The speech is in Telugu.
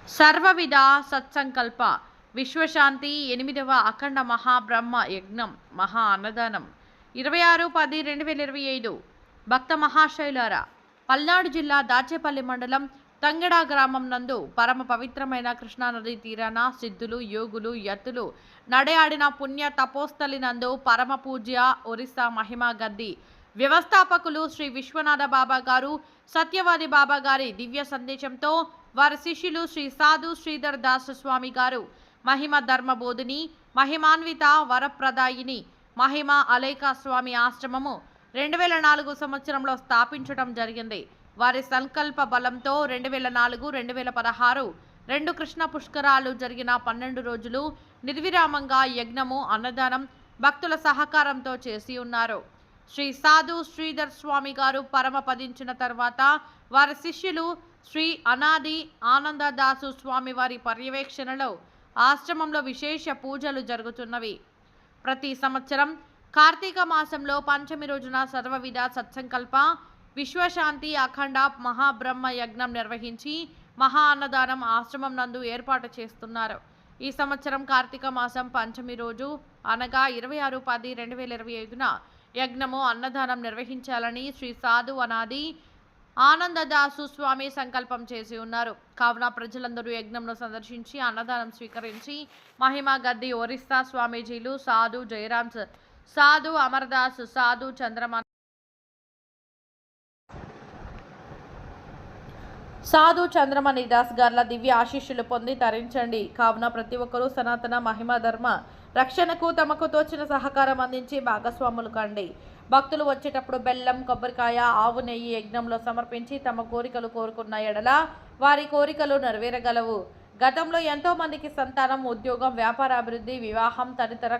సర్వవిధ సత్సంకల్ప విశ్వశాంతి 8వ అఖండ మహాబ్రహ్మ యజ్ఞం మహా అన్నదానం 26/10/2025 భక్త మహాశైలారా పల్నాడు జిల్లా దాచేపల్లి మండలం తంగెడ గ్రామం నందు పరమ పవిత్రమైన కృష్ణానది తీరాన సిద్ధులు యోగులు యతులు నడయాడిన పుణ్య తపోస్థలి నందు పరమ పూజ్య ఒరిస్సా మహిమా గద్ది వ్యవస్థాపకులు శ్రీ విశ్వనాథ బాబా గారు సత్యవాది బాబా గారి దివ్య సందేశంతో వారి శిష్యులు శ్రీ సాధు శ్రీధర్ దాస్ స్వామి గారు మహిమ ధర్మబోధిని మహిమాన్విత వరప్రదాయిని మహిమ అలేఖ స్వామి ఆశ్రమము 2004 సంవత్సరంలో స్థాపించడం జరిగింది. వారి సంకల్ప బలంతో 2004-2016 రెండు కృష్ణ పుష్కరాలు జరిగిన 12 రోజులు నిర్విరామంగా యజ్ఞము అన్నదానం భక్తుల సహకారంతో చేసి ఉన్నారు. శ్రీ సాధు శ్రీధర్ స్వామి గారు పరమపదించిన తర్వాత వారి శిష్యులు శ్రీ అనాది ఆనందదాసు స్వామి వారి పర్యవేక్షణలో ఆశ్రమంలో విశేష పూజలు జరుగుతున్నవి. ప్రతి సంవత్సరం కార్తీక మాసంలో పంచమి రోజున సర్వవిధ సత్సంకల్ప విశ్వశాంతి అఖండ మహాబ్రహ్మ యజ్ఞం నిర్వహించి మహా అన్నదానం ఆశ్రమం నందు ఏర్పాటు చేస్తున్నారు. ఈ సంవత్సరం కార్తీక మాసం పంచమి రోజు అనగా 26/10/2025న యజ్ఞము అన్నదానం నిర్వహించాలని శ్రీ సాధు అనాది ఆనందదాసు స్వామి సంకల్పం చేసి ఉన్నారు. కావున ప్రజలందరూ యజ్ఞంను సందర్శించి అన్నదానం స్వీకరించి మహిమా గద్ది ఒరిస్సా స్వామీజీలు సాధు జయరాం సాధు అమర్దాస్ సాధు చంద్రమన్ సాధు చంద్రమణి దాస్ గార్ల దివ్య ఆశీస్సులు పొంది తరించండి. కావున ప్రతి ఒక్కరూ సనాతన మహిమ ధర్మ రక్షణకు తమకు తోచిన సహకారం అందించి భాగస్వాములు కండి. భక్తులు వచ్చేటప్పుడు బెల్లం కొబ్బరికాయ ఆవు నెయ్యి యజ్ఞంలో సమర్పించి తమ కోరికలు కోరుకున్న ఎడల వారి కోరికలు నెరవేరగలవు. గతంలో ఎంతో మందికి సంతానం ఉద్యోగం వ్యాపార అభివృద్ధి వివాహం తదితర